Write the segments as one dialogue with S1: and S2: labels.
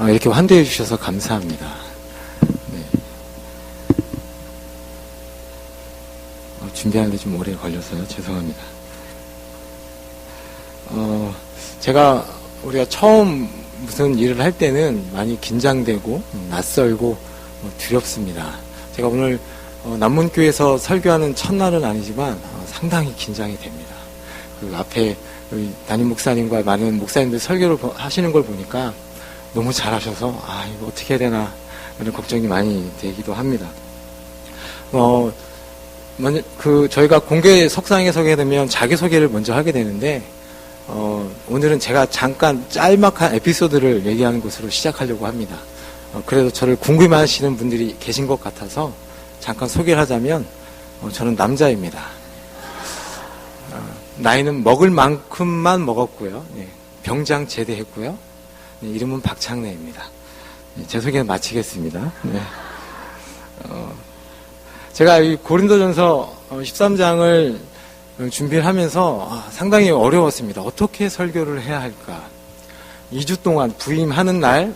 S1: 이렇게 환대해 주셔서 감사합니다. 네. 준비하는데 좀 오래 걸려서요. 죄송합니다. 우리가 처음 무슨 일을 할 때는 많이 긴장되고 낯설고 두렵습니다. 제가 오늘 남문교에서 설교하는 첫날은 아니지만 상당히 긴장이 됩니다. 그 앞에 담임 목사님과 많은 목사님들 설교를 하시는 걸 보니까 너무 잘하셔서 이거 어떻게 해야 되나 이런 걱정이 많이 되기도 합니다. 먼저 저희가 공개 석상에 서게 되면 자기소개를 먼저 하게 되는데 오늘은 제가 잠깐 짤막한 에피소드를 얘기하는 것으로 시작하려고 합니다. 그래도 저를 궁금해하시는 분들이 계신 것 같아서 잠깐 소개를 하자면 저는 남자입니다. 나이는 먹을 만큼만 먹었고요. 병장 제대했고요. 이름은 박창래입니다. 제 소개는 마치겠습니다. 제가 이 고린도전서 13장을 준비를 하면서 상당히 어려웠습니다. 어떻게 설교를 해야 할까? 2주 동안 부임하는 날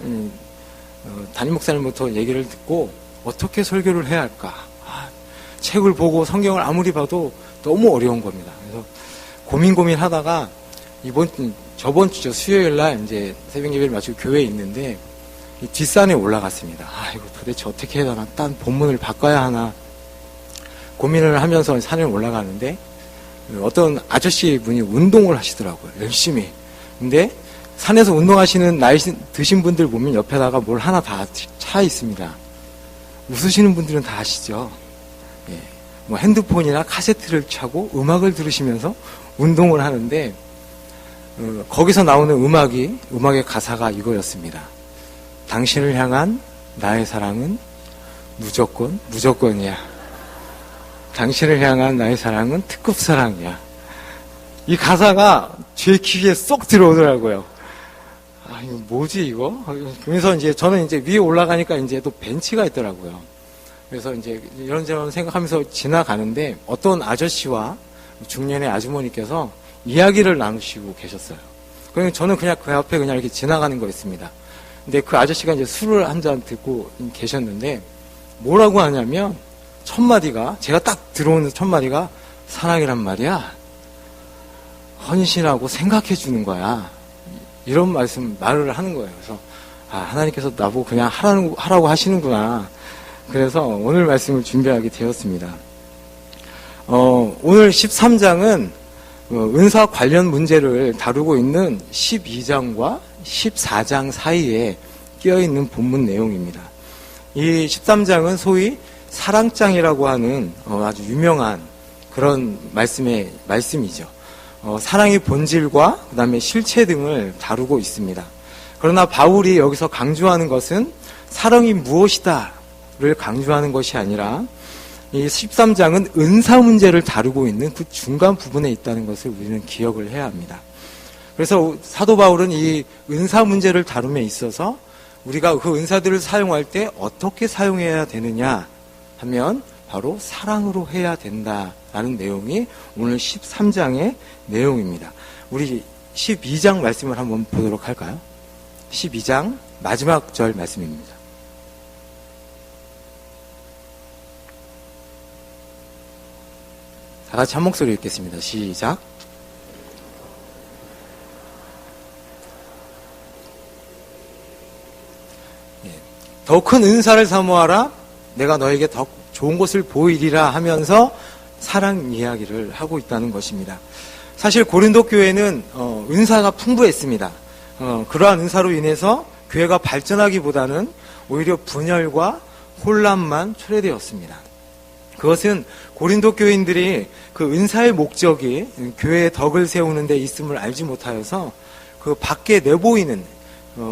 S1: 담임 목사님부터 얘기를 듣고 어떻게 설교를 해야 할까? 책을 보고 성경을 아무리 봐도 너무 어려운 겁니다. 그래서 고민하다가 저번 주죠. 수요일 날 이제 새벽 예배를 마치고 교회에 있는데 이 뒷산에 올라갔습니다. 이거 도대체 어떻게 해야 하나? 딴 본문을 바꿔야 하나? 고민을 하면서 산에 올라가는데 어떤 아저씨 분이 운동을 하시더라고요. 열심히. 근데 산에서 운동하시는 나이 드신 분들 보면 옆에다가 뭘 하나 다 차 있습니다. 웃으시는 분들은 다 아시죠? 핸드폰이나 카세트를 차고 음악을 들으시면서 운동을 하는데 거기서 나오는 음악의 가사가 이거였습니다. 당신을 향한 나의 사랑은 무조건이야. 당신을 향한 나의 사랑은 특급 사랑이야. 이 가사가 제 귀에 쏙 들어오더라고요. 이거 뭐지 이거? 그래서 저는 위에 올라가니까 또 벤치가 있더라고요. 그래서 이런저런 생각하면서 지나가는데 어떤 아저씨와 중년의 아주머니께서 이야기를 나누시고 계셨어요. 그래서 저는 그냥 그 앞에 그냥 이렇게 지나가는 거였습니다. 근데 그 아저씨가 술을 한 잔 듣고 계셨는데 뭐라고 하냐면 첫마디가 제가 딱 들어오는 첫마디가 사랑이란 말이야. 헌신하고 생각해 주는 거야. 이런 말을 하는 거예요. 그래서 하나님께서 나보고 그냥 하라고 하시는구나. 그래서 오늘 말씀을 준비하게 되었습니다. 오늘 13장은 은사 관련 문제를 다루고 있는 12장과 14장 사이에 끼어있는 본문 내용입니다. 이 13장은 소위 사랑장이라고 하는 아주 유명한 그런 말씀이죠. 사랑의 본질과 그 다음에 실체 등을 다루고 있습니다. 그러나 바울이 여기서 강조하는 것은 사랑이 무엇이다를 강조하는 것이 아니라 이 13장은 은사 문제를 다루고 있는 그 중간 부분에 있다는 것을 우리는 기억을 해야 합니다. 그래서 사도 바울은 이 은사 문제를 다룸에 있어서 우리가 그 은사들을 사용할 때 어떻게 사용해야 되느냐 하면 바로 사랑으로 해야 된다라는 내용이 오늘 13장의 내용입니다. 우리 12장 말씀을 한번 보도록 할까요? 12장 마지막 절 말씀입니다. 다 같이 한 목소리 읽겠습니다. 시작. 더 큰 은사를 사모하라. 내가 너에게 더 좋은 것을 보이리라 하면서 사랑 이야기를 하고 있다는 것입니다. 사실 고린도 교회는 은사가 풍부했습니다. 그러한 은사로 인해서 교회가 발전하기보다는 오히려 분열과 혼란만 초래되었습니다. 그것은 고린도 교인들이 그 은사의 목적이 교회의 덕을 세우는 데 있음을 알지 못하여서 그 밖에 내보이는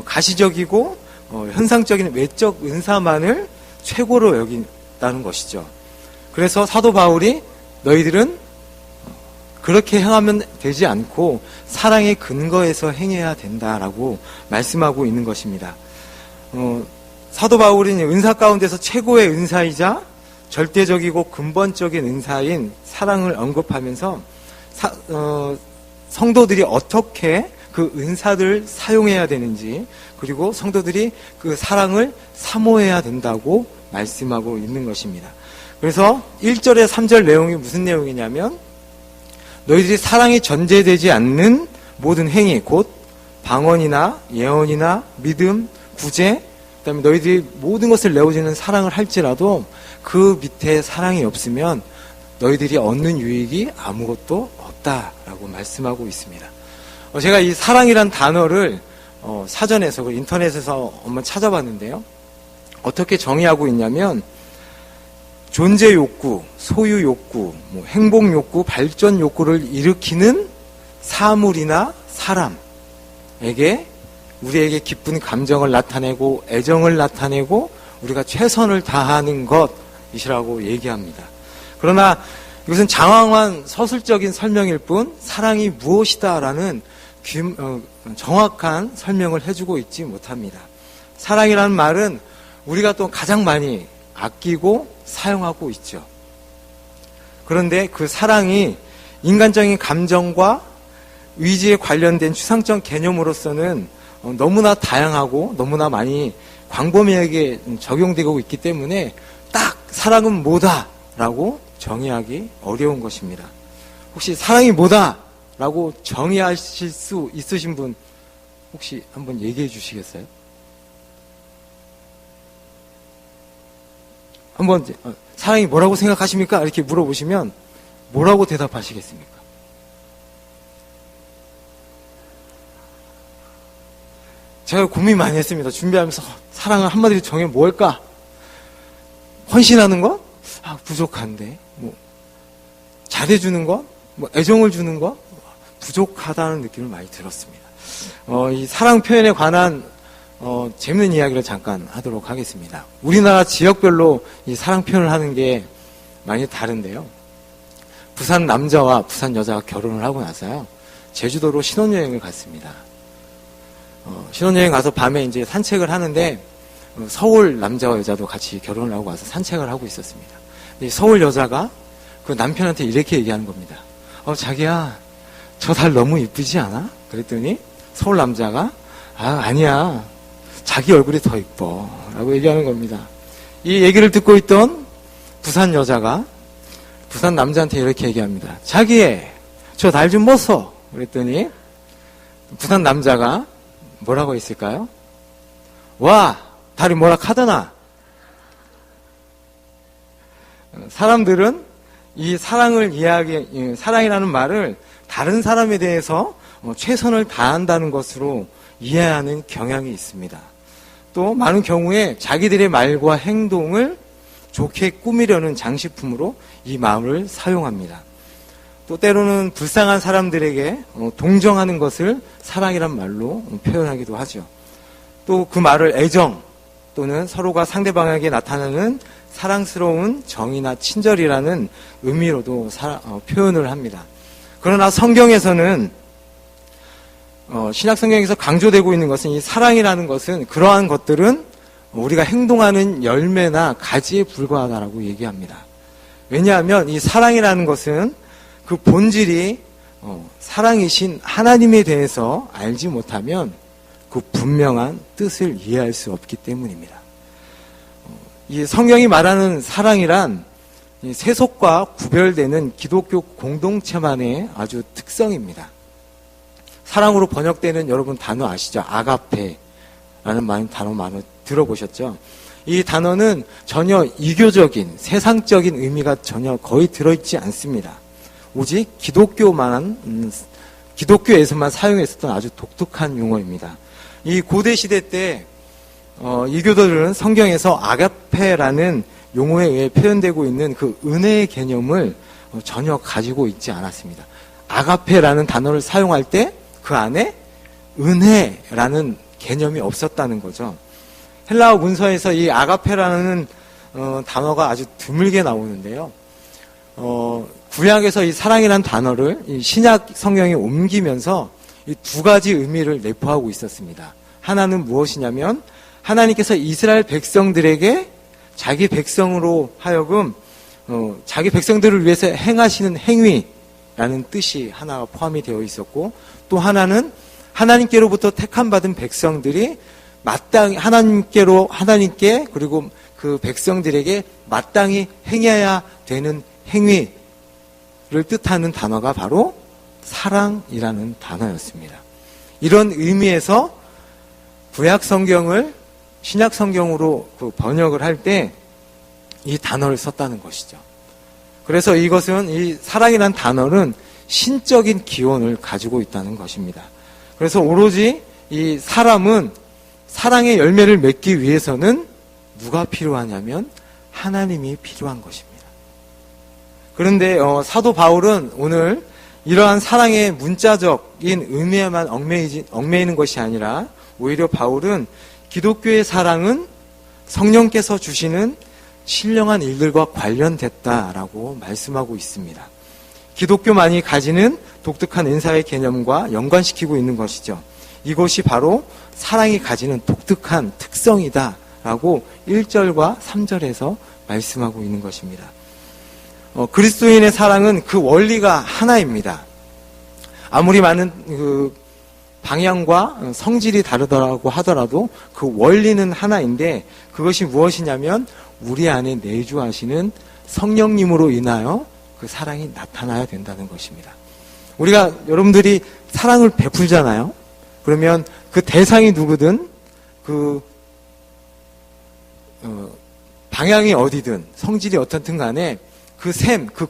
S1: 가시적이고 현상적인 외적 은사만을 최고로 여긴다는 것이죠. 그래서 사도 바울이 너희들은 그렇게 행하면 되지 않고 사랑의 근거에서 행해야 된다라고 말씀하고 있는 것입니다. 사도 바울은 은사 가운데서 최고의 은사이자 절대적이고 근본적인 은사인 사랑을 언급하면서 성도들이 어떻게 그 그 은사를 사용해야 되는지, 그리고 성도들이 그 사랑을 사모해야 된다고 말씀하고 있는 것입니다. 그래서 1절에 3절 내용이 무슨 내용이냐면, 너희들이 사랑이 전제되지 않는 모든 행위, 곧 방언이나 예언이나 믿음, 구제, 그다음에 너희들이 모든 것을 내어주는 사랑을 할지라도 그 밑에 사랑이 없으면 너희들이 얻는 유익이 아무것도 없다라고 말씀하고 있습니다. 제가 이 사랑이란 단어를 사전에서, 그리고 인터넷에서 한번 찾아봤는데요. 어떻게 정의하고 있냐면, 존재 욕구, 소유 욕구, 행복 욕구, 발전 욕구를 일으키는 사물이나 사람에게 우리에게 기쁜 감정을 나타내고 애정을 나타내고 우리가 최선을 다하는 것이라고 얘기합니다. 그러나 이것은 장황한 서술적인 설명일 뿐 사랑이 무엇이다라는 정확한 설명을 해주고 있지 못합니다. 사랑이라는 말은 우리가 또 가장 많이 아끼고 사용하고 있죠. 그런데 그 사랑이 인간적인 감정과 의지에 관련된 추상적 개념으로서는 너무나 다양하고 너무나 많이 광범위하게 적용되고 있기 때문에 딱 사랑은 뭐다라고 정의하기 어려운 것입니다. 혹시 사랑이 뭐다라고 정의하실 수 있으신 분 혹시 한번 얘기해 주시겠어요? 한번 사랑이 뭐라고 생각하십니까? 이렇게 물어보시면 뭐라고 대답하시겠습니까? 제가 고민 많이 했습니다. 준비하면서 사랑을 한마디로 정해 뭘까? 헌신하는 것? 부족한데. 잘해주는 것? 애정을 주는 것? 부족하다는 느낌을 많이 들었습니다. 이 사랑 표현에 관한 재밌는 이야기를 잠깐 하도록 하겠습니다. 우리나라 지역별로 이 사랑 표현을 하는 게 많이 다른데요. 부산 남자와 부산 여자가 결혼을 하고 나서요, 제주도로 신혼여행을 갔습니다. 신혼여행 가서 밤에 이제 산책을 하는데, 서울 남자와 여자도 같이 결혼을 하고 와서 산책을 하고 있었습니다. 서울 여자가 그 남편한테 이렇게 얘기하는 겁니다. 자기야, 저 달 너무 이쁘지 않아? 그랬더니 서울 남자가 아니야, 자기 얼굴이 더 이뻐 라고 얘기하는 겁니다. 이 얘기를 듣고 있던 부산 여자가 부산 남자한테 이렇게 얘기합니다. 자기, 저 달 좀 벗어. 그랬더니 부산 남자가 뭐라고 했을까요? 와, 달이 뭐라 카더나. 사람들은 이 사랑이라는 말을 다른 사람에 대해서 최선을 다한다는 것으로 이해하는 경향이 있습니다. 또 많은 경우에 자기들의 말과 행동을 좋게 꾸미려는 장식품으로 이 마음을 사용합니다. 또 때로는 불쌍한 사람들에게 동정하는 것을 사랑이란 말로 표현하기도 하죠. 또 그 말을 애정 또는 서로가 상대방에게 나타나는 사랑스러운 정이나 친절이라는 의미로도 표현을 합니다. 그러나 성경에서는 신약 성경에서 강조되고 있는 것은, 이 사랑이라는 것은, 그러한 것들은 우리가 행동하는 열매나 가지에 불과하다라고 얘기합니다. 왜냐하면 이 사랑이라는 것은 그 본질이 사랑이신 하나님에 대해서 알지 못하면 그 분명한 뜻을 이해할 수 없기 때문입니다. 이 성경이 말하는 사랑이란 이 세속과 구별되는 기독교 공동체만의 아주 특성입니다. 사랑으로 번역되는 여러분 단어 아시죠? 아가페라는 단어 많이 들어보셨죠? 이 단어는 전혀 이교적인, 세상적인 의미가 전혀 거의 들어있지 않습니다. 오직 기독교에서만 사용했었던 아주 독특한 용어입니다. 이 고대 시대 때 이교도들은 성경에서 아가페라는 용어에 의해 표현되고 있는 그 은혜의 개념을 전혀 가지고 있지 않았습니다. 아가페라는 단어를 사용할 때 그 안에 은혜라는 개념이 없었다는 거죠. 헬라어 문서에서 이 아가페라는 단어가 아주 드물게 나오는데요. 구약에서 이 사랑이라는 단어를 이 신약 성경에 옮기면서 이 두 가지 의미를 내포하고 있었습니다. 하나는 무엇이냐면, 하나님께서 이스라엘 백성들에게 자기 백성으로 하여금 자기 백성들을 위해서 행하시는 행위라는 뜻이 하나가 포함이 되어 있었고, 또 하나는 하나님께로부터 택함받은 백성들이 마땅히 하나님께 그리고 그 백성들에게 마땅히 행해야 되는 행위를 뜻하는 단어가 바로 사랑이라는 단어였습니다. 이런 의미에서 구약 성경을 신약 성경으로 번역을 할 때 이 단어를 썼다는 것이죠. 그래서 이것은 이 사랑이라는 단어는 신적인 기원을 가지고 있다는 것입니다. 그래서 오로지 이 사람은 사랑의 열매를 맺기 위해서는 누가 필요하냐면 하나님이 필요한 것입니다. 그런데 사도 바울은 오늘 이러한 사랑의 문자적인 의미에만 얽매이는 것이 아니라 오히려 바울은 기독교의 사랑은 성령께서 주시는 신령한 일들과 관련됐다라고 말씀하고 있습니다. 기독교만이 가지는 독특한 은사의 개념과 연관시키고 있는 것이죠. 이것이 바로 사랑이 가지는 독특한 특성이다라고 1절과 3절에서 말씀하고 있는 것입니다. 그리스도인의 사랑은 그 원리가 하나입니다. 아무리 많은 그 방향과 성질이 다르다고 하더라도 그 원리는 하나인데 그것이 무엇이냐면 우리 안에 내주하시는 성령님으로 인하여 그 사랑이 나타나야 된다는 것입니다. 우리가 여러분들이 사랑을 베풀잖아요. 그러면 그 대상이 누구든 그 방향이 어디든 성질이 어떻든 간에 그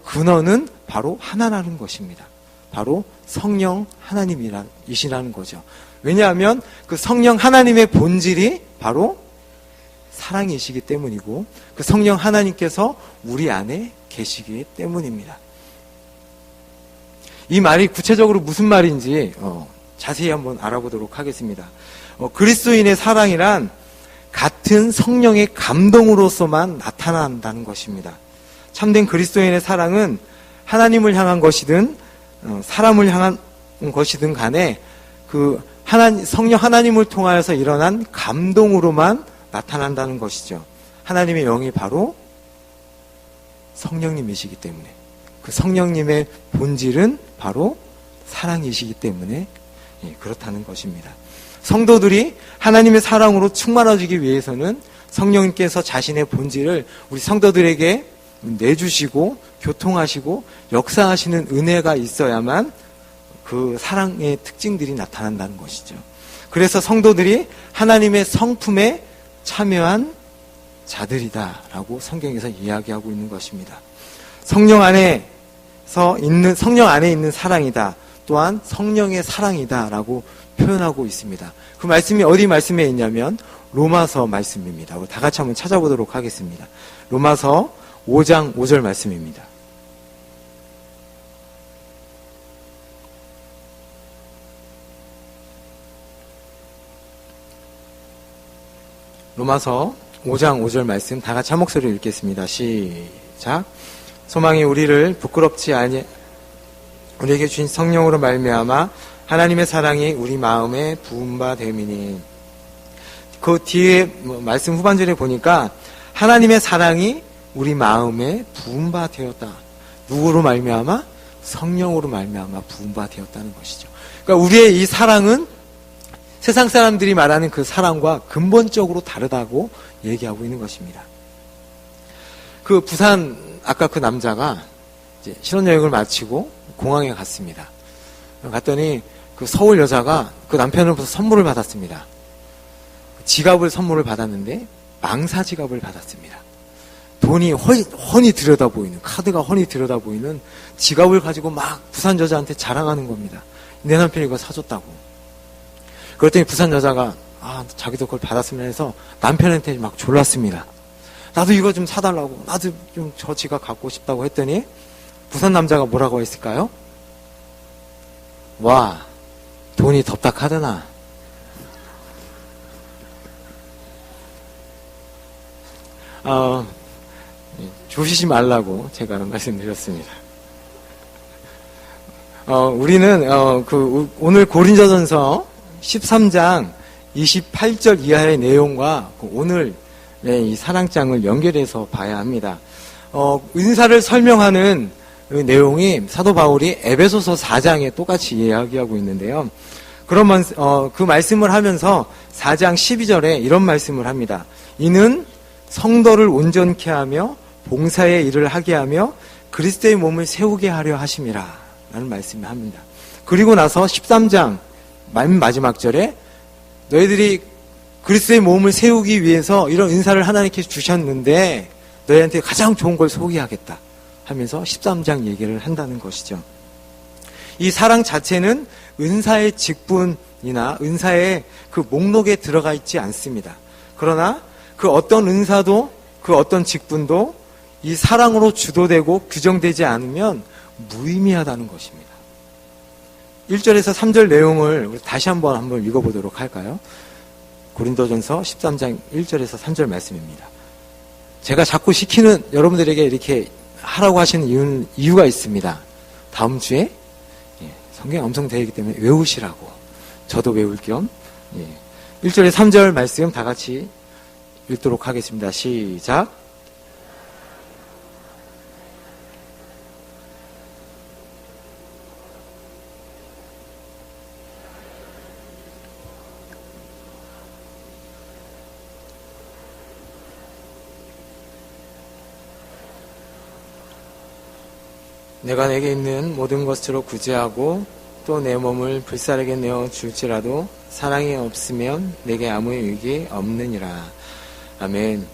S1: 근원은 바로 하나라는 것입니다. 바로 성령 하나님이시라는 거죠. 왜냐하면 그 성령 하나님의 본질이 바로 사랑이시기 때문이고 그 성령 하나님께서 우리 안에 계시기 때문입니다. 이 말이 구체적으로 무슨 말인지 자세히 한번 알아보도록 하겠습니다. 그리스도인의 사랑이란 같은 성령의 감동으로서만 나타난다는 것입니다. 참된 그리스도인의 사랑은 하나님을 향한 것이든 사람을 향한 것이든 간에 그 성령 하나님을 통하여서 일어난 감동으로만 나타난다는 것이죠. 하나님의 영이 바로 성령님이시기 때문에 그 성령님의 본질은 바로 사랑이시기 때문에 그렇다는 것입니다. 성도들이 하나님의 사랑으로 충만해지기 위해서는 성령님께서 자신의 본질을 우리 성도들에게 내주시고 교통하시고 역사하시는 은혜가 있어야만 그 사랑의 특징들이 나타난다는 것이죠. 그래서 성도들이 하나님의 성품에 참여한 자들이다라고 성경에서 이야기하고 있는 것입니다. 성령 안에 있는 사랑이다. 또한 성령의 사랑이다라고 표현하고 있습니다. 그 말씀이 어디 말씀에 있냐면 로마서 말씀입니다. 우리 다 같이 한번 찾아보도록 하겠습니다. 로마서 5장 5절 말씀입니다. 로마서 5장 5절 말씀 다 같이 한 목소리로 읽겠습니다. 시작. 소망이 우리를 부끄럽지 아니 우리에게 주신 성령으로 말미암아 하나님의 사랑이 우리 마음에 부은 바 됨이니. 그 뒤에 말씀 후반절에 보니까 하나님의 사랑이 우리 마음에 부은 바 되었다. 누구로 말미암아? 성령으로 말미암아 부은 바 되었다는 것이죠. 그러니까 우리의 이 사랑은 세상 사람들이 말하는 그 사랑과 근본적으로 다르다고 얘기하고 있는 것입니다. 그 부산 아까 그 남자가 이제 신혼여행을 마치고 공항에 갔습니다. 갔더니 그 서울 여자가 그 남편으로부터 선물을 받았습니다. 지갑을 선물을 받았는데 망사 지갑을 받았습니다. 돈이 훤히 들여다보이는, 카드가 훤히 들여다보이는 지갑을 가지고 막 부산 여자한테 자랑하는 겁니다. 내 남편이 이거 사줬다고. 그랬더니 부산 여자가 자기도 그걸 받았으면 해서 남편한테 막 졸랐습니다. 나도 이거 좀 사달라고, 나도 좀 저 지갑 갖고 싶다고 했더니 부산 남자가 뭐라고 했을까요? 와, 돈이 덥다 카드나. 조시지 말라고 제가 말씀드렸습니다. 우리는 오늘 고린도전서 13장 28절 이하의 내용과 오늘 이 사랑장을 연결해서 봐야 합니다. 은사를 설명하는 그 내용이 사도 바울이 에베소서 4장에 똑같이 이야기하고 있는데요. 그러면 그 말씀을 하면서 4장 12절에 이런 말씀을 합니다. 이는 성도를 온전케 하며 봉사의 일을 하게 하며 그리스도의 몸을 세우게 하려 하심이라 라는 말씀을 합니다. 그리고 나서 13장 마지막 절에 너희들이 그리스도의 몸을 세우기 위해서 이런 은사를 하나님께 주셨는데 너희한테 가장 좋은 걸 소개하겠다 하면서 13장 얘기를 한다는 것이죠. 이 사랑 자체는 은사의 직분이나 은사의 그 목록에 들어가 있지 않습니다. 그러나 그 어떤 은사도 그 어떤 직분도 이 사랑으로 주도되고 규정되지 않으면 무의미하다는 것입니다. 1절에서 3절 내용을 우리 다시 한번 읽어보도록 할까요? 고린도전서 13장 1절에서 3절 말씀입니다. 제가 자꾸 시키는 여러분들에게 이렇게 하라고 하시는 이유가 있습니다. 다음 주에 성경이 엄성되기 때문에 외우시라고 저도 외울 겸 1절에 3절 말씀 다 같이 읽도록 하겠습니다. 시작. 내가 내게 있는 모든 것으로 구제하고 또 내 몸을 불사르게 내어 줄지라도 사랑이 없으면 내게 아무 유익이 없느니라. 아멘.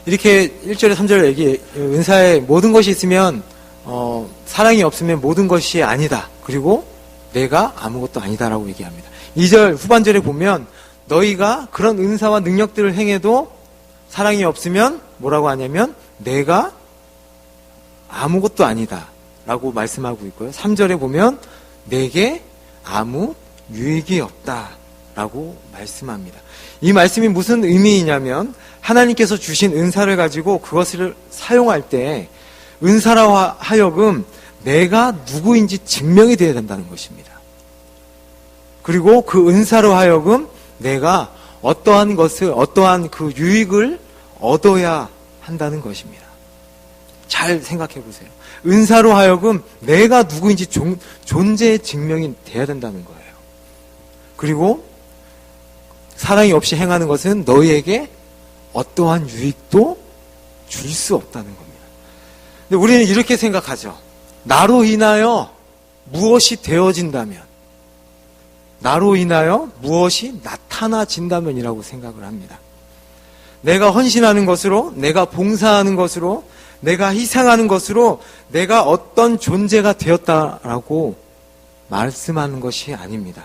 S1: 이렇게 1절에 3절 얘기, 은사에 모든 것이 있으면 사랑이 없으면 모든 것이 아니다. 그리고 내가 아무것도 아니다라고 얘기합니다. 2절 후반절에 보면 너희가 그런 은사와 능력들을 행해도 사랑이 없으면 뭐라고 하냐면 내가 아무것도 아니다 라고 말씀하고 있고요. 3절에 보면 내게 아무 유익이 없다 라고 말씀합니다. 이 말씀이 무슨 의미이냐면 하나님께서 주신 은사를 가지고 그것을 사용할 때 은사라 하여금 내가 누구인지 증명이 되어야 된다는 것입니다. 그리고 그 은사로 하여금 내가 어떠한 것을, 어떠한 그 유익을 얻어야 한다는 것입니다. 잘 생각해 보세요. 은사로 하여금 내가 누구인지 존재의 증명이 돼야 된다는 거예요. 그리고 사랑이 없이 행하는 것은 너희에게 어떠한 유익도 줄 수 없다는 겁니다. 근데 우리는 이렇게 생각하죠. 나로 인하여 무엇이 되어진다면, 나로 인하여 무엇이 나타나진다면이라고 생각을 합니다. 내가 헌신하는 것으로, 내가 봉사하는 것으로, 내가 희생하는 것으로 내가 어떤 존재가 되었다라고 말씀하는 것이 아닙니다.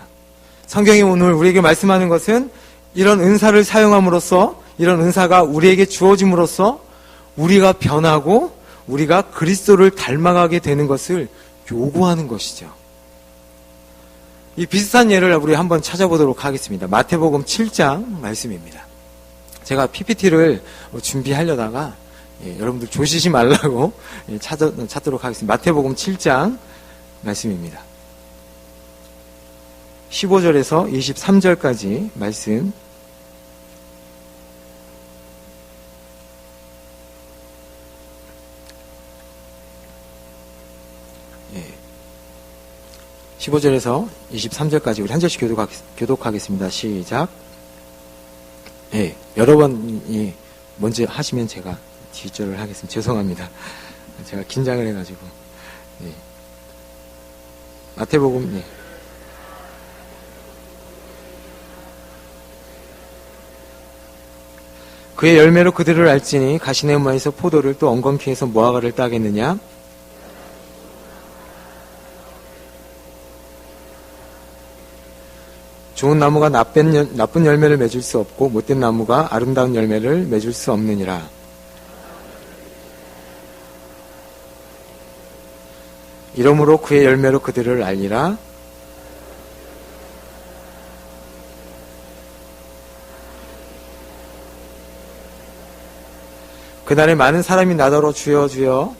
S1: 성경이 오늘 우리에게 말씀하는 것은 이런 은사를 사용함으로써, 이런 은사가 우리에게 주어짐으로써 우리가 변하고 우리가 그리스도를 닮아가게 되는 것을 요구하는 것이죠. 이 비슷한 예를 우리 한번 찾아보도록 하겠습니다. 마태복음 7장 말씀입니다. 제가 PPT를 준비하려다가 여러분들 조시지 말라고 찾도록 하겠습니다. 마태복음 7장 말씀입니다. 15절에서 23절까지 말씀. 예. 15절에서 23절까지 우리 한 절씩 교독하겠습니다. 시작. 예. 여러 번 먼저 하시면 제가 뒷절을 하겠습니다. 죄송합니다. 제가 긴장을 해가지고. 예. 마태복음, 예. 그의 열매로 그들을 알지니 가시네마에서 포도를 또 엉겅퀴에서 무화과를 따겠느냐? 좋은 나무가 나쁜 열매를 맺을 수 없고 못된 나무가 아름다운 열매를 맺을 수 없느니라. 이러므로 그의 열매로 그들을 알리라. 그날에 많은 사람이 나더러 주여 주여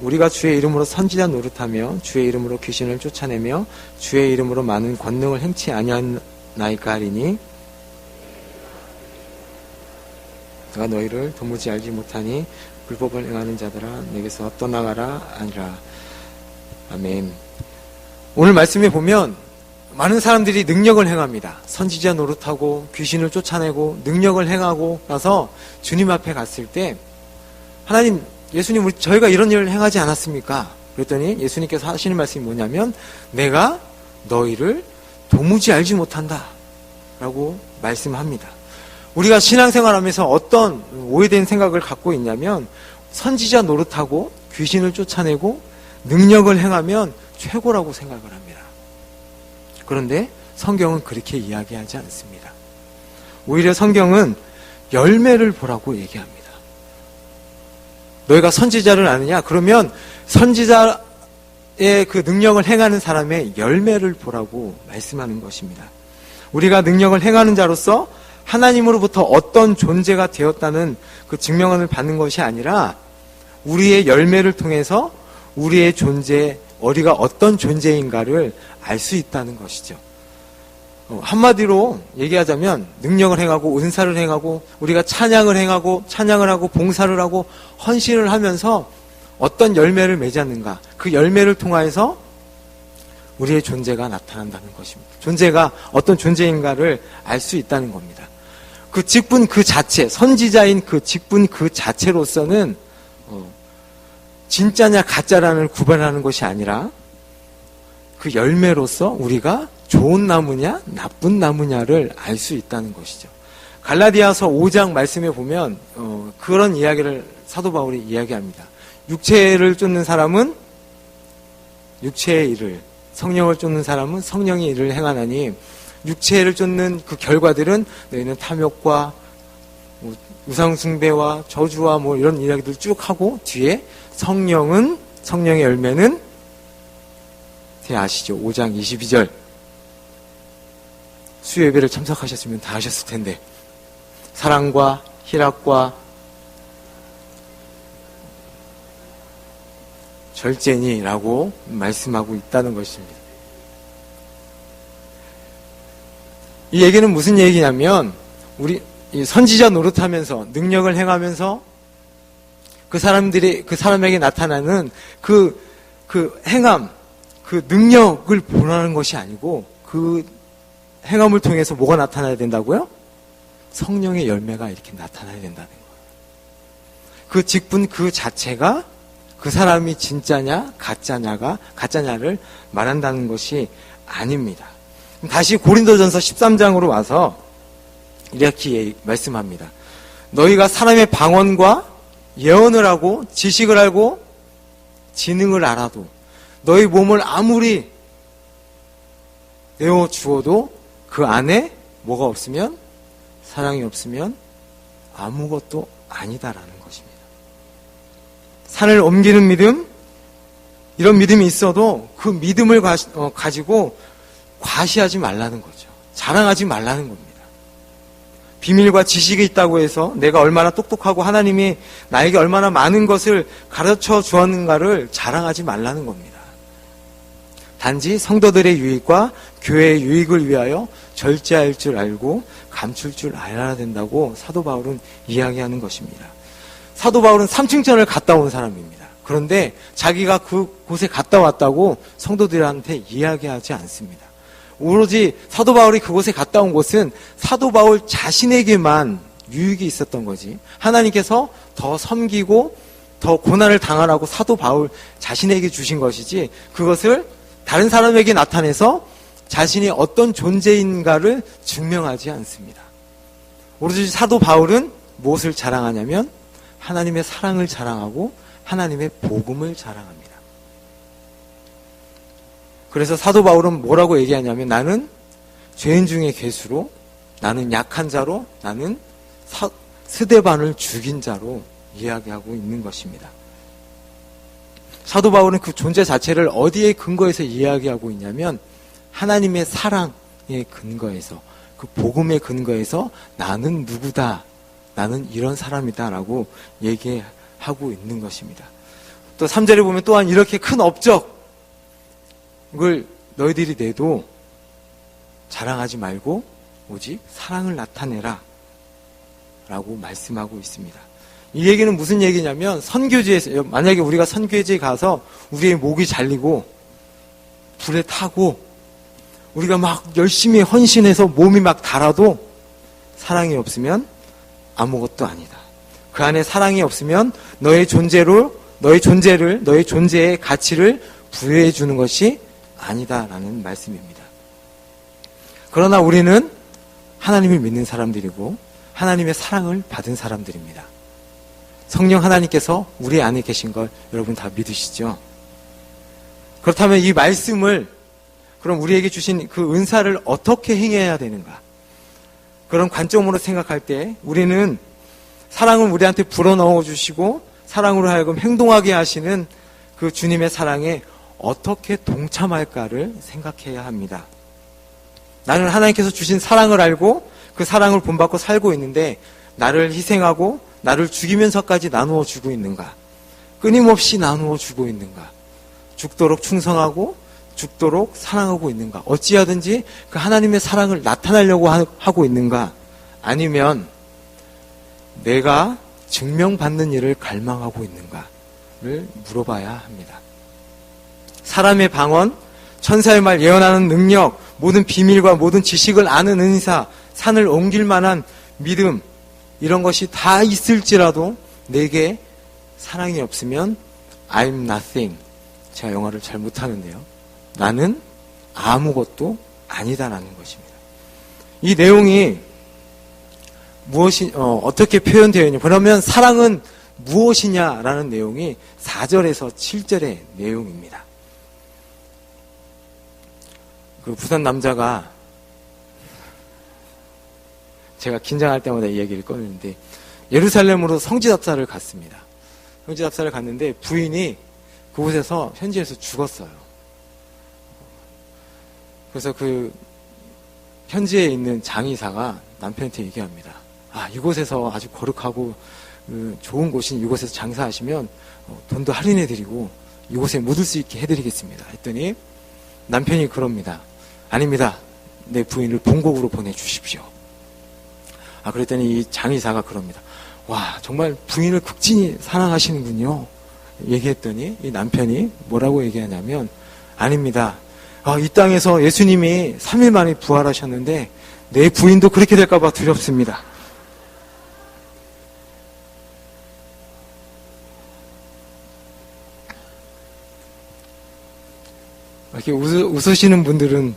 S1: 우리가 주의 이름으로 선지자 노릇하며 주의 이름으로 귀신을 쫓아내며 주의 이름으로 많은 권능을 행치 아니하나이까 하리니 내가 너희를 도무지 알지 못하니 불법을 행하는 자들아 내게서 떠나가라 아니라. 아멘. 오늘 말씀에 보면 많은 사람들이 능력을 행합니다. 선지자 노릇하고 귀신을 쫓아내고 능력을 행하고 나서 주님 앞에 갔을 때 하나님, 예수님, 저희가 이런 일을 행하지 않았습니까? 그랬더니 예수님께서 하시는 말씀이 뭐냐면 내가 너희를 도무지 알지 못한다 라고 말씀합니다. 우리가 신앙생활하면서 어떤 오해된 생각을 갖고 있냐면 선지자 노릇하고 귀신을 쫓아내고 능력을 행하면 최고라고 생각을 합니다. 그런데 성경은 그렇게 이야기하지 않습니다. 오히려 성경은 열매를 보라고 얘기합니다. 너희가 선지자를 아느냐? 그러면 선지자의 그 능력을 행하는 사람의 열매를 보라고 말씀하는 것입니다. 우리가 능력을 행하는 자로서 하나님으로부터 어떤 존재가 되었다는 그 증명을 받는 것이 아니라 우리의 열매를 통해서 우리의 존재, 우리가 어떤 존재인가를 알 수 있다는 것이죠. 한마디로 얘기하자면 능력을 행하고 은사를 행하고 우리가 찬양을 하고 봉사를 하고 헌신을 하면서 어떤 열매를 맺었는가, 그 열매를 통하여서 우리의 존재가 나타난다는 것입니다. 존재가 어떤 존재인가를 알 수 있다는 겁니다. 그 직분 그 자체, 선지자인 그 직분 그 자체로서는 진짜냐 가짜라는 구별하는 것이 아니라 그 열매로서 우리가 좋은 나무냐 나쁜 나무냐를 알 수 있다는 것이죠. 갈라디아서 5장 말씀에 보면 그런 이야기를 사도 바울이 이야기합니다. 육체를 쫓는 사람은 육체의 일을, 성령을 쫓는 사람은 성령의 일을 행하나니 육체를 쫓는 그 결과들은 너희는 탐욕과 우상숭배와 저주와 이런 이야기들 쭉 하고 뒤에 성령의 열매는 아시죠? 5장 22절 수요예배를 참석하셨으면 다 아셨을 텐데 사랑과 희락과 절제니라고 말씀하고 있다는 것입니다. 이 얘기는 무슨 얘기냐면 우리 선지자 노릇하면서 능력을 행하면서 그 사람에게 나타나는 그 행함, 그 능력을 보라는 것이 아니고 그 행함을 통해서 뭐가 나타나야 된다고요? 성령의 열매가 이렇게 나타나야 된다는 거예요. 그 직분 그 자체가 그 사람이 진짜냐 가짜냐를 말한다는 것이 아닙니다. 다시 고린도전서 13장으로 와서 이렇게 말씀합니다. 너희가 사람의 방언과 예언을 하고 지식을 알고 지능을 알아도 너희 몸을 아무리 내어주어도 그 안에 뭐가 없으면, 사랑이 없으면 아무것도 아니다라는 것입니다. 산을 옮기는 믿음, 이런 믿음이 있어도 그 믿음을 가지고 과시하지 말라는 거죠. 자랑하지 말라는 겁니다. 비밀과 지식이 있다고 해서 내가 얼마나 똑똑하고 하나님이 나에게 얼마나 많은 것을 가르쳐 주었는가를 자랑하지 말라는 겁니다. 단지 성도들의 유익과 교회의 유익을 위하여 절제할 줄 알고 감출 줄 알아야 된다고 사도 바울은 이야기하는 것입니다. 사도 바울은 삼층천을 갔다 온 사람입니다. 그런데 자기가 그곳에 갔다 왔다고 성도들한테 이야기하지 않습니다. 오로지 사도 바울이 그곳에 갔다 온 곳은 사도 바울 자신에게만 유익이 있었던 거지, 하나님께서 더 섬기고 더 고난을 당하라고 사도 바울 자신에게 주신 것이지 그것을 다른 사람에게 나타내서 자신이 어떤 존재인가를 증명하지 않습니다. 오로지 사도 바울은 무엇을 자랑하냐면 하나님의 사랑을 자랑하고 하나님의 복음을 자랑합니다. 그래서 사도 바울은 뭐라고 얘기하냐면 나는 죄인 중에 괴수로, 나는 약한 자로, 나는 스데반을 죽인 자로 이야기하고 있는 것입니다. 사도 바울은 그 존재 자체를 어디에 근거해서 이야기하고 있냐면 하나님의 사랑에 근거해서, 그 복음에 근거해서 나는 누구다, 나는 이런 사람이다 라고 얘기하고 있는 것입니다. 또 3절에 보면 또한 이렇게 큰 업적을 너희들이 내도 자랑하지 말고 오직 사랑을 나타내라 라고 말씀하고 있습니다. 이 얘기는 무슨 얘기냐면 선교지에서, 만약에 우리가 선교지에 가서 우리의 목이 잘리고 불에 타고 우리가 막 열심히 헌신해서 몸이 막 달아도 사랑이 없으면 아무것도 아니다. 그 안에 사랑이 없으면 너의 존재의 가치를 부여해 주는 것이 아니다라는 말씀입니다. 그러나 우리는 하나님을 믿는 사람들이고 하나님의 사랑을 받은 사람들입니다. 성령 하나님께서 우리 안에 계신 걸 여러분 다 믿으시죠? 그렇다면 이 말씀을, 그럼 우리에게 주신 그 은사를 어떻게 행해야 되는가? 그런 관점으로 생각할 때 우리는 사랑을 우리한테 불어넣어 주시고 사랑으로 하여금 행동하게 하시는 그 주님의 사랑에 어떻게 동참할까를 생각해야 합니다. 나는 하나님께서 주신 사랑을 알고 그 사랑을 본받고 살고 있는데 나를 희생하고 나를 죽이면서까지 나누어 주고 있는가? 끊임없이 나누어 주고 있는가? 죽도록 충성하고 죽도록 사랑하고 있는가? 어찌하든지 그 하나님의 사랑을 나타내려고 하고 있는가? 아니면 내가 증명받는 일을 갈망하고 있는가를 물어봐야 합니다. 사람의 방언, 천사의 말 예언하는 능력, 모든 비밀과 모든 지식을 아는 은사, 산을 옮길 만한 믿음, 이런 것이 다 있을지라도 내게 사랑이 없으면 I'm nothing. 제가 영어를 잘 못하는데요. 나는 아무것도 아니다라는 것입니다. 이 내용이 어떻게 표현되어 있냐? 그러면 사랑은 무엇이냐라는 내용이 4절에서 7절의 내용입니다. 그 부산 남자가 제가 긴장할 때마다 이 얘기를 꺼내는데 예루살렘으로 성지답사를 갔습니다. 성지답사를 갔는데 부인이 그곳에서 현지에서 죽었어요. 그래서 그 현지에 있는 장의사가 남편한테 얘기합니다. 이곳에서 아주 거룩하고 좋은 곳인 이곳에서 장사하시면 돈도 할인해드리고 이곳에 묻을 수 있게 해드리겠습니다. 했더니 남편이 그럽니다. 아닙니다. 내 부인을 본국으로 보내주십시오. 그랬더니 이 장의사가 그럽니다. 와, 정말 부인을 극진히 사랑하시는군요. 얘기했더니 이 남편이 뭐라고 얘기하냐면 아닙니다. 이 땅에서 예수님이 3일 만에 부활하셨는데 내 부인도 그렇게 될까봐 두렵습니다. 이렇게 웃으시는 분들은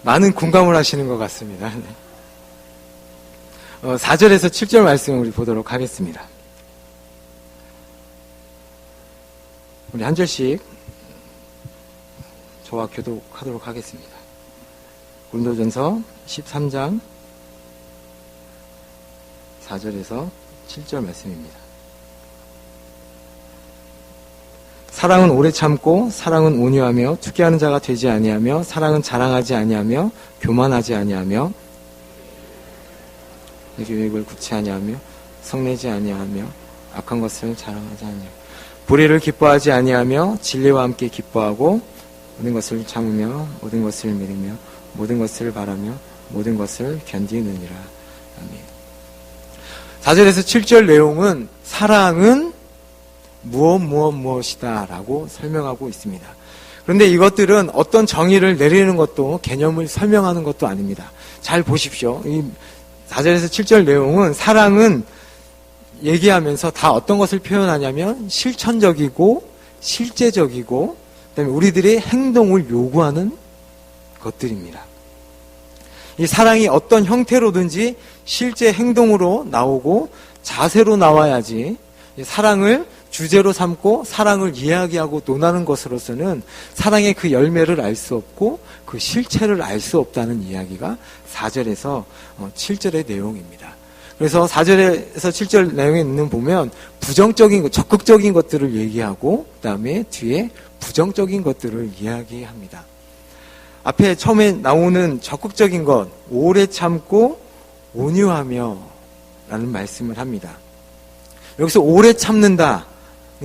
S1: 많은 공감을 하시는 것 같습니다. 4절에서 7절 말씀을 우리 보도록 하겠습니다. 우리 한 절씩 저와 교독하도록 하겠습니다. 고린도전서 13장 4절에서 7절 말씀입니다. 사랑은 오래 참고 사랑은 온유하며 투기하는 자가 되지 아니하며 사랑은 자랑하지 아니하며 교만하지 아니하며 계획을 굳이 아니하며 성내지 아니하며 악한 것을 자랑하지 아니하며 불의를 기뻐하지 아니하며 진리와 함께 기뻐하고 모든 것을 참으며 모든 것을 믿으며 모든 것을 바라며 모든 것을 견디느니라. 아멘. 4절에서 7절 내용은 사랑은 무엇이다 라고 설명하고 있습니다. 그런데 이것들은 어떤 정의를 내리는 것도 개념을 설명하는 것도 아닙니다. 잘 보십시오. 이 4절에서 7절 내용은 사랑은 얘기하면서 다 어떤 것을 표현하냐면 실천적이고 실제적이고 그다음에 우리들의 행동을 요구하는 것들입니다. 이 사랑이 어떤 형태로든지 실제 행동으로 나오고 자세로 나와야지 사랑을 주제로 삼고 사랑을 이야기하고 논하는 것으로서는 사랑의 그 열매를 알 수 없고 그 실체를 알 수 없다는 이야기가 4절에서 7절의 내용입니다. 그래서 4절에서 7절 내용에 있는 보면 부정적인 것, 적극적인 것들을 얘기하고 그다음에 뒤에 부정적인 것들을 이야기합니다. 앞에 처음에 나오는 적극적인 것, 오래 참고 온유하며 라는 말씀을 합니다. 여기서 오래 참는다는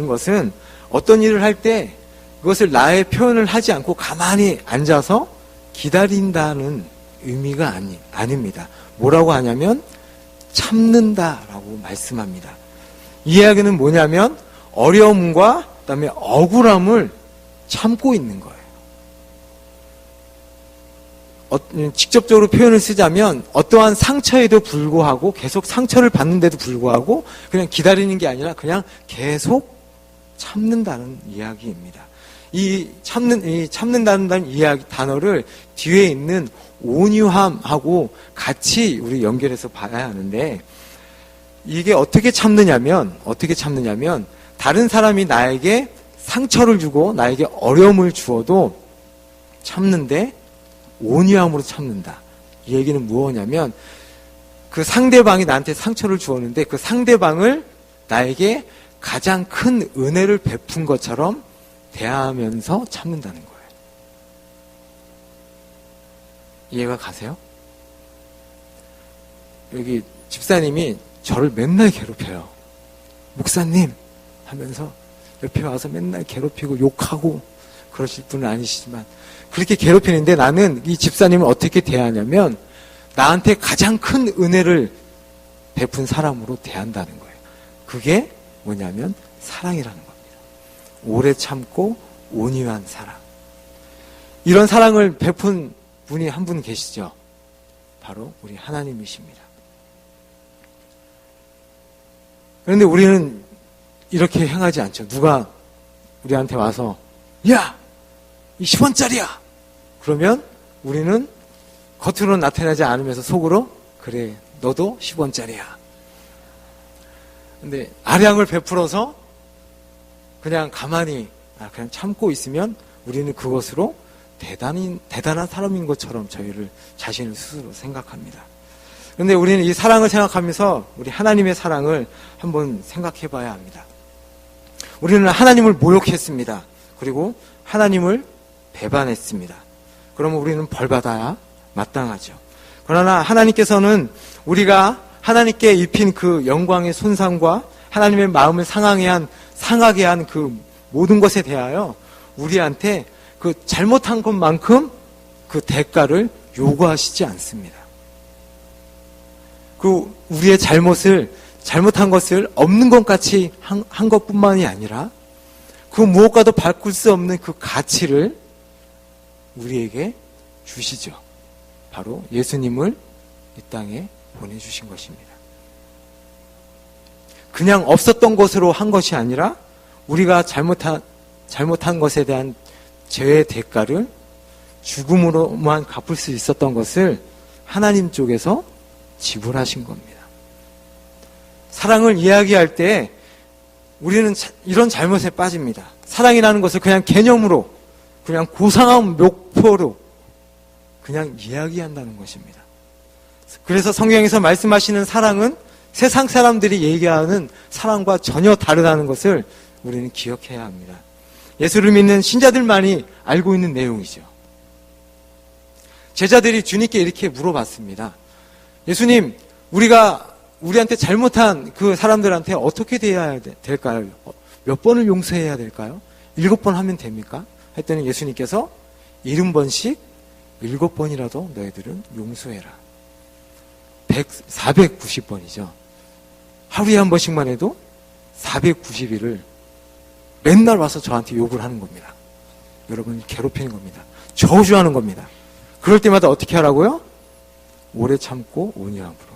S1: 것은 어떤 일을 할 때 그것을 나의 표현을 하지 않고 가만히 앉아서 기다린다는 의미가 아닙니다. 뭐라고 하냐면 참는다라고 말씀합니다. 이 이야기는 뭐냐면 어려움과 그다음에 억울함을 참고 있는 거예요. 직접적으로 표현을 쓰자면 어떠한 상처에도 불구하고 계속 상처를 받는데도 불구하고 그냥 기다리는 게 아니라 그냥 계속 참는다는 이야기입니다. 이 참는다는 이야기 단어를 뒤에 있는 온유함하고 같이 우리 연결해서 봐야 하는데, 이게 어떻게 참느냐면 다른 사람이 나에게 상처를 주고 나에게 어려움을 주어도 참는데 온유함으로 참는다. 이 얘기는 무엇이냐면 그 상대방이 나한테 상처를 주었는데 그 상대방을 나에게 가장 큰 은혜를 베푼 것처럼 대하면서 참는다는 거예요. 이해가 가세요? 여기 집사님이 저를 맨날 괴롭혀요. 목사님 하면서 옆에 와서 맨날 괴롭히고 욕하고 그러실 분은 아니시지만 그렇게 괴롭히는데 나는 이 집사님을 어떻게 대하냐면 나한테 가장 큰 은혜를 베푼 사람으로 대한다는 거예요. 그게 뭐냐면 사랑이라는 겁니다. 오래 참고 온유한 사랑. 이런 사랑을 베푼 분이 한 분 계시죠. 바로 우리 하나님이십니다. 그런데 우리는 이렇게 행하지 않죠. 누가 우리한테 와서 야! 이 10원짜리야! 그러면 우리는 겉으로는 나타나지 않으면서 속으로 그래 너도 10원짜리야. 근데 아량을 베풀어서 그냥 가만히 그냥 참고 있으면 우리는 그것으로 대단한 사람인 것처럼 저희를 자신을 스스로 생각합니다. 그런데 우리는 이 사랑을 생각하면서 우리 하나님의 사랑을 한번 생각해 봐야 합니다. 우리는 하나님을 모욕했습니다. 그리고 하나님을 배반했습니다. 그러면 우리는 벌받아야 마땅하죠. 그러나 하나님께서는 우리가 하나님께 입힌 그 영광의 손상과 하나님의 마음을 상하게 한 그 모든 것에 대하여 우리한테 그 잘못한 것만큼 그 대가를 요구하시지 않습니다. 그 우리의 잘못한 것을 없는 것 같이 한 것뿐만이 아니라 그 무엇과도 바꿀 수 없는 그 가치를 우리에게 주시죠. 바로 예수님을 이 땅에 보내주신 것입니다. 그냥 없었던 것으로 한 것이 아니라 우리가 잘못한 것에 대한 죄의 대가를 죽음으로만 갚을 수 있었던 것을 하나님 쪽에서 지불하신 겁니다. 사랑을 이야기할 때 우리는 이런 잘못에 빠집니다. 사랑이라는 것을 그냥 개념으로, 그냥 고상한 목표로 그냥 이야기한다는 것입니다. 그래서 성경에서 말씀하시는 사랑은 세상 사람들이 얘기하는 사랑과 전혀 다르다는 것을 우리는 기억해야 합니다. 예수를 믿는 신자들만이 알고 있는 내용이죠. 제자들이 주님께 이렇게 물어봤습니다. 예수님, 우리한테 잘못한 그 사람들한테 어떻게 대해야 될까요? 몇 번을 용서해야 될까요? 7번 하면 됩니까? 했더니 예수님께서 70번씩 7번이라도 너희들은 용서해라. 490번이죠. 하루에 한 번씩만 해도 490일을 맨날 와서 저한테 욕을 하는 겁니다. 여러분 괴롭히는 겁니다. 저주하는 겁니다. 그럴 때마다 어떻게 하라고요? 오래 참고 온유함으로.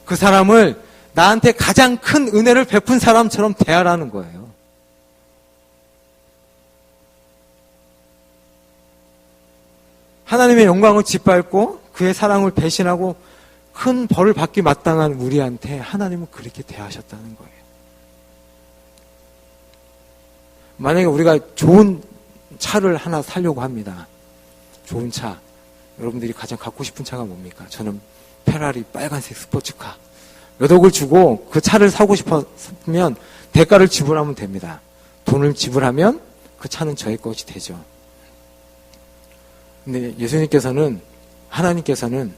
S1: 그 사람을 나한테 가장 큰 은혜를 베푼 사람처럼 대하라는 거예요. 하나님의 영광을 짓밟고 그의 사랑을 배신하고 큰 벌을 받기 마땅한 우리한테 하나님은 그렇게 대하셨다는 거예요. 만약에 우리가 좋은 차를 하나 사려고 합니다. 좋은 차. 여러분들이 가장 갖고 싶은 차가 뭡니까? 저는 페라리 빨간색 스포츠카. 몇 억을 주고 그 차를 사고 싶으면 대가를 지불하면 됩니다. 돈을 지불하면 그 차는 저의 것이 되죠. 근데 하나님께서는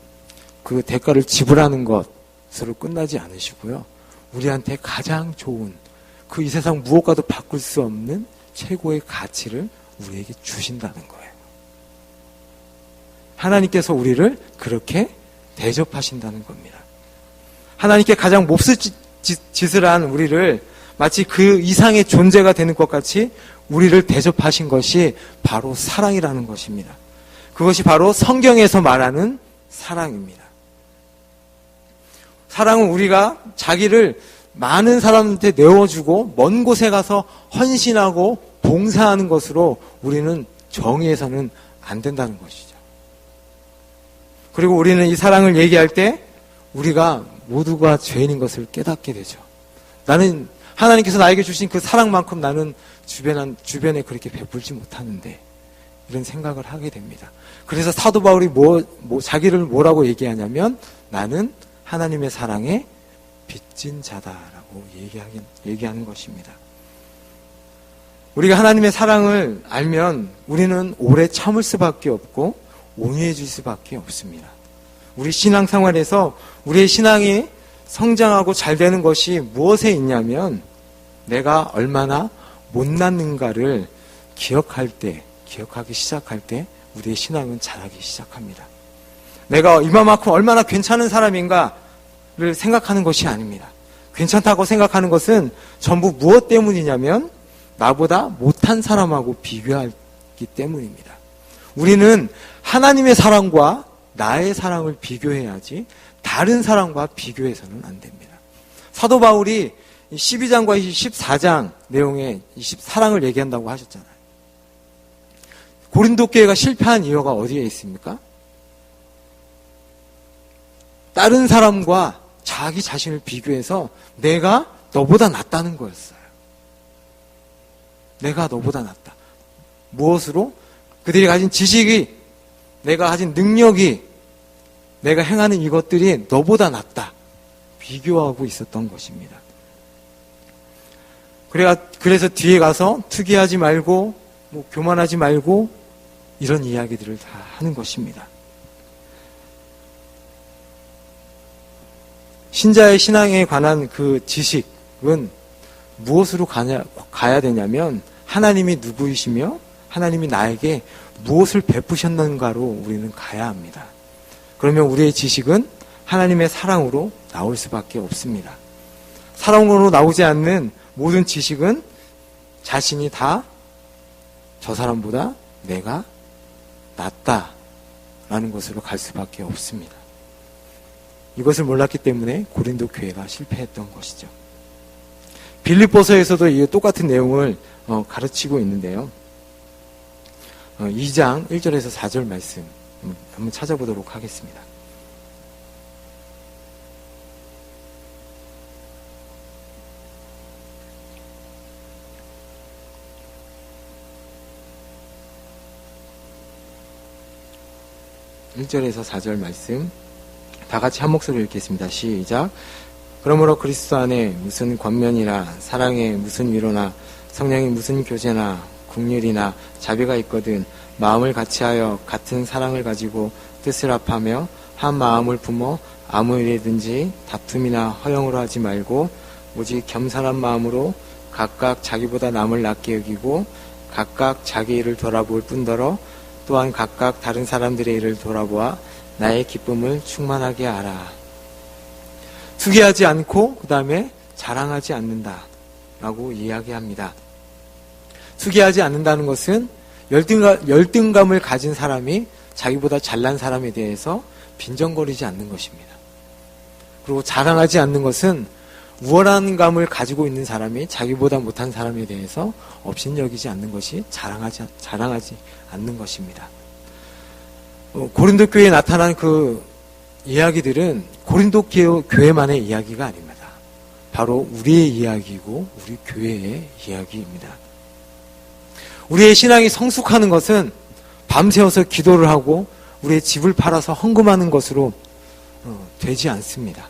S1: 그 대가를 지불하는 것으로 끝나지 않으시고요. 우리한테 가장 좋은 그 이 세상 무엇과도 바꿀 수 없는 최고의 가치를 우리에게 주신다는 거예요. 하나님께서 우리를 그렇게 대접하신다는 겁니다. 하나님께 가장 몹쓸 짓을 한 우리를 마치 그 이상의 존재가 되는 것 같이 우리를 대접하신 것이 바로 사랑이라는 것입니다. 그것이 바로 성경에서 말하는 사랑입니다. 사랑은 우리가 자기를 많은 사람한테 내어주고 먼 곳에 가서 헌신하고 봉사하는 것으로 우리는 정의해서는 안 된다는 것이죠. 그리고 우리는 이 사랑을 얘기할 때 우리가 모두가 죄인인 것을 깨닫게 되죠. 나는 하나님께서 나에게 주신 그 사랑만큼 나는 주변에 그렇게 베풀지 못하는데 이런 생각을 하게 됩니다. 그래서 사도 바울이 자기를 뭐라고 얘기하냐면 나는 하나님의 사랑에 빚진 자다라고 얘기하는 것입니다. 우리가 하나님의 사랑을 알면 우리는 오래 참을 수밖에 없고 온유해질 수밖에 없습니다. 우리 신앙생활에서 우리의 신앙이 성장하고 잘 되는 것이 무엇에 있냐면 내가 얼마나 못났는가를 기억하기 시작할 때 우리의 신앙은 자라기 시작합니다. 내가 이만큼 얼마나 괜찮은 사람인가를 생각하는 것이 아닙니다. 괜찮다고 생각하는 것은 전부 무엇 때문이냐면 나보다 못한 사람하고 비교하기 때문입니다. 우리는 하나님의 사랑과 나의 사랑을 비교해야지 다른 사랑과 비교해서는 안 됩니다. 사도 바울이 12장과 14장 내용에 사랑을 얘기한다고 하셨잖아요. 고린도 교회가 실패한 이유가 어디에 있습니까? 다른 사람과 자기 자신을 비교해서 내가 너보다 낫다는 거였어요. 내가 너보다 낫다. 무엇으로? 그들이 가진 지식이, 내가 가진 능력이, 내가 행하는 이것들이 너보다 낫다. 비교하고 있었던 것입니다. 그래서 뒤에 가서 투기하지 말고, 교만하지 말고, 이런 이야기들을 다 하는 것입니다. 신자의 신앙에 관한 그 지식은 무엇으로 가야 되냐면 하나님이 누구이시며 하나님이 나에게 무엇을 베푸셨는가로 우리는 가야 합니다. 그러면 우리의 지식은 하나님의 사랑으로 나올 수밖에 없습니다. 사랑으로 나오지 않는 모든 지식은 자신이 다 저 사람보다 내가 낫다라는 것으로 갈 수밖에 없습니다. 이것을 몰랐기 때문에 고린도 교회가 실패했던 것이죠. 빌립보서에서도 이 똑같은 내용을 가르치고 있는데요. 2장 1절에서 4절 말씀 한번 찾아보도록 하겠습니다. (1절에서 4절) 말씀 다 같이 한 목소리로 읽겠습니다. 시작. 그러므로 그리스도 안에 무슨 권면이나 사랑에 무슨 위로나 성령의 무슨 교제나 긍휼이나 자비가 있거든 마음을 같이하여 같은 사랑을 가지고 뜻을 합하며 한 마음을 품어 아무 일이든지 다툼이나 허영으로 하지 말고 오직 겸손한 마음으로 각각 자기보다 남을 낫게 여기고 각각 자기 일을 돌아볼 뿐더러 또한 각각 다른 사람들의 일을 돌아보아 나의 기쁨을 충만하게 하라. 투기하지 않고 그 다음에 자랑하지 않는다 라고 이야기합니다. 투기하지 않는다는 것은 열등감을 가진 사람이 자기보다 잘난 사람에 대해서 빈정거리지 않는 것입니다. 그리고 자랑하지 않는 것은 우월한 감을 가지고 있는 사람이 자기보다 못한 사람에 대해서 업신여기지 않는 것이 자랑하지 않는 것입니다. 고린도 교회에 나타난 그 이야기들은 고린도 교회만의 이야기가 아닙니다. 바로 우리의 이야기이고 우리 교회의 이야기입니다. 우리의 신앙이 성숙하는 것은 밤새워서 기도를 하고 우리의 집을 팔아서 헌금하는 것으로 되지 않습니다.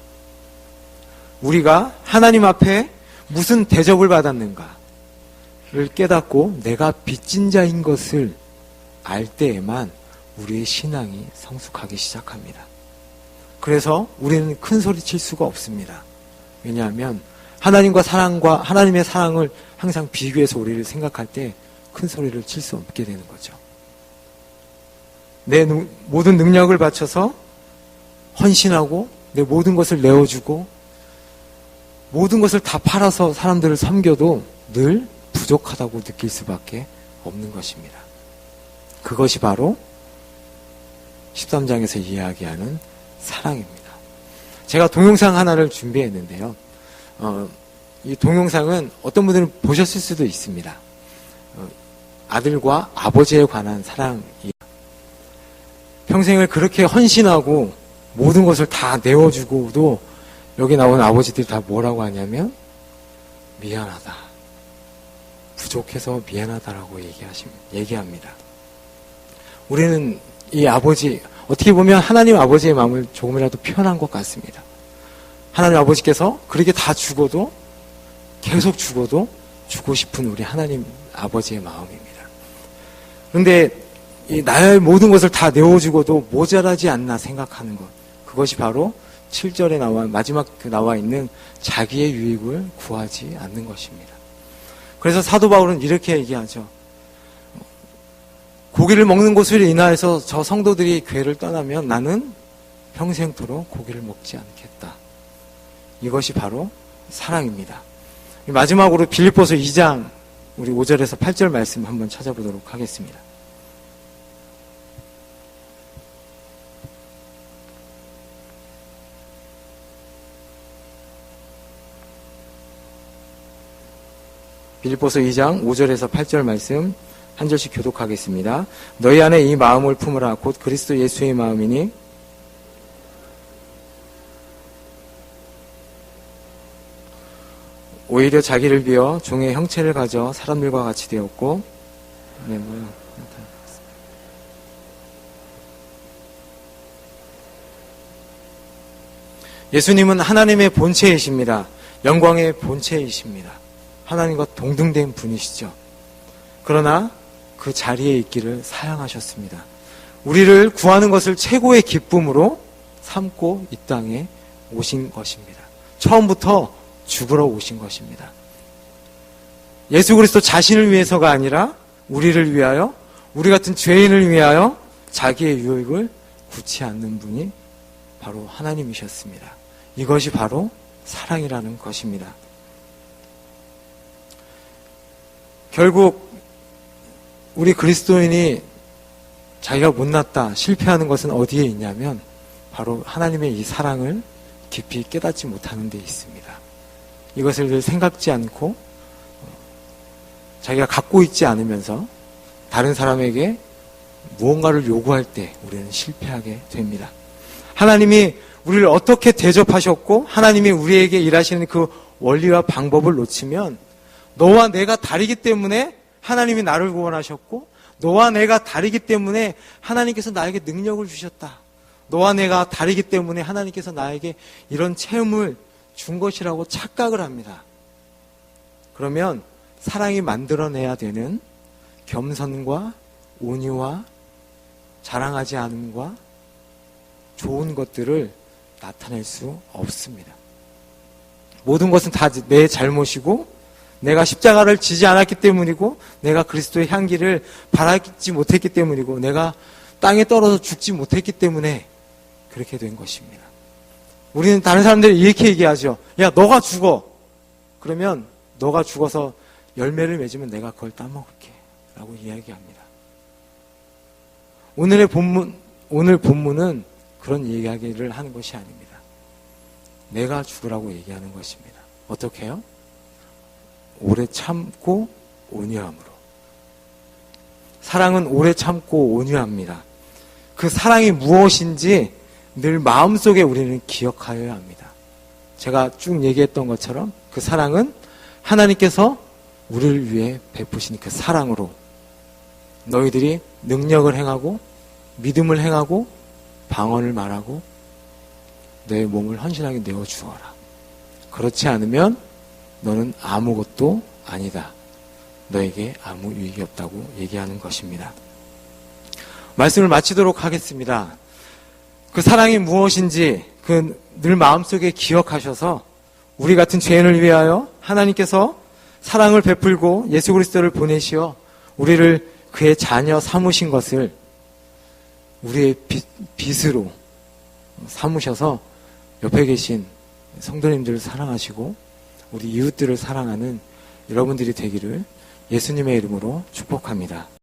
S1: 우리가 하나님 앞에 무슨 대접을 받았는가를 깨닫고 내가 빚진 자인 것을 알 때에만 우리의 신앙이 성숙하기 시작합니다. 그래서 우리는 큰 소리 칠 수가 없습니다. 왜냐하면 하나님의 사랑을 항상 비교해서 우리를 생각할 때 큰 소리를 칠 수 없게 되는 거죠. 내 모든 능력을 바쳐서 헌신하고 내 모든 것을 내어주고 모든 것을 다 팔아서 사람들을 섬겨도 늘 부족하다고 느낄 수밖에 없는 것입니다. 그것이 바로 13장에서 이야기하는 사랑입니다. 제가 동영상 하나를 준비했는데요. 이 동영상은 어떤 분들은 보셨을 수도 있습니다. 아들과 아버지에 관한 사랑이에요. 평생을 그렇게 헌신하고 모든 것을 다 내어주고도 여기 나온 아버지들이 다 뭐라고 하냐면 미안하다. 부족해서 미안하다라고 얘기합니다. 우리는 이 아버지, 어떻게 보면 하나님 아버지의 마음을 조금이라도 표현한 것 같습니다. 하나님 아버지께서 그렇게 다 죽어도, 계속 죽어도 주고 싶은 우리 하나님 아버지의 마음입니다. 그런데 이 나의 모든 것을 다 내어주고도 모자라지 않나 생각하는 것, 그것이 바로 7절에 마지막 나와 있는 자기의 유익을 구하지 않는 것입니다. 그래서 사도 바울은 이렇게 얘기하죠. 고기를 먹는 것을 인하여서 저 성도들이 교회를 떠나면 나는 평생토록 고기를 먹지 않겠다. 이것이 바로 사랑입니다. 마지막으로 빌립보서 2장 우리 5절에서 8절 말씀 한번 찾아보도록 하겠습니다. 빌립보서 2장 5절에서 8절 말씀 한 절씩 교독하겠습니다. 너희 안에 이 마음을 품으라. 곧 그리스도 예수의 마음이니 오히려 자기를 비어 종의 형체를 가져 사람들과 같이 되었고 예수님은 하나님의 본체이십니다. 영광의 본체이십니다. 하나님과 동등된 분이시죠. 그러나 그 자리에 있기를 사양하셨습니다. 우리를 구하는 것을 최고의 기쁨으로 삼고 이 땅에 오신 것입니다. 처음부터 죽으러 오신 것입니다. 예수 그리스도 자신을 위해서가 아니라 우리를 위하여, 우리 같은 죄인을 위하여 자기의 유익을 굳지 않는 분이 바로 하나님이셨습니다. 이것이 바로 사랑이라는 것입니다. 결국 우리 그리스도인이 자기가 못났다, 실패하는 것은 어디에 있냐면 바로 하나님의 이 사랑을 깊이 깨닫지 못하는 데 있습니다. 이것을 늘 생각지 않고 자기가 갖고 있지 않으면서 다른 사람에게 무언가를 요구할 때 우리는 실패하게 됩니다. 하나님이 우리를 어떻게 대접하셨고 하나님이 우리에게 일하시는 그 원리와 방법을 놓치면 너와 내가 다르기 때문에 하나님이 나를 구원하셨고 너와 내가 다르기 때문에 하나님께서 나에게 능력을 주셨다. 너와 내가 다르기 때문에 하나님께서 나에게 이런 체험을 준 것이라고 착각을 합니다. 그러면 사랑이 만들어내야 되는 겸손과 온유와 자랑하지 않음과 좋은 것들을 나타낼 수 없습니다. 모든 것은 다 내 잘못이고 내가 십자가를 지지 않았기 때문이고 내가 그리스도의 향기를 바라지 못했기 때문이고 내가 땅에 떨어져 죽지 못했기 때문에 그렇게 된 것입니다. 우리는 다른 사람들이 이렇게 얘기하죠. 야, 너가 죽어. 그러면 너가 죽어서 열매를 맺으면 내가 그걸 따먹을게 라고 이야기합니다. 오늘 본문은 그런 이야기를 하는 것이 아닙니다. 내가 죽으라고 얘기하는 것입니다. 어떻게 해요? 오래 참고 온유함으로. 사랑은 오래 참고 온유합니다. 그 사랑이 무엇인지 늘 마음속에 우리는 기억하여야 합니다. 제가 쭉 얘기했던 것처럼 그 사랑은 하나님께서 우리를 위해 베푸신 그 사랑으로 너희들이 능력을 행하고 믿음을 행하고 방언을 말하고 내 몸을 헌신하게 내어주어라. 그렇지 않으면 너는 아무것도 아니다. 너에게 아무 유익이 없다고 얘기하는 것입니다. 말씀을 마치도록 하겠습니다. 그 사랑이 무엇인지 그 늘 마음속에 기억하셔서 우리 같은 죄인을 위하여 하나님께서 사랑을 베풀고 예수 그리스도를 보내시어 우리를 그의 자녀 삼으신 것을 우리의 빚으로 삼으셔서 옆에 계신 성도님들을 사랑하시고 우리 이웃들을 사랑하는 여러분들이 되기를 예수님의 이름으로 축복합니다.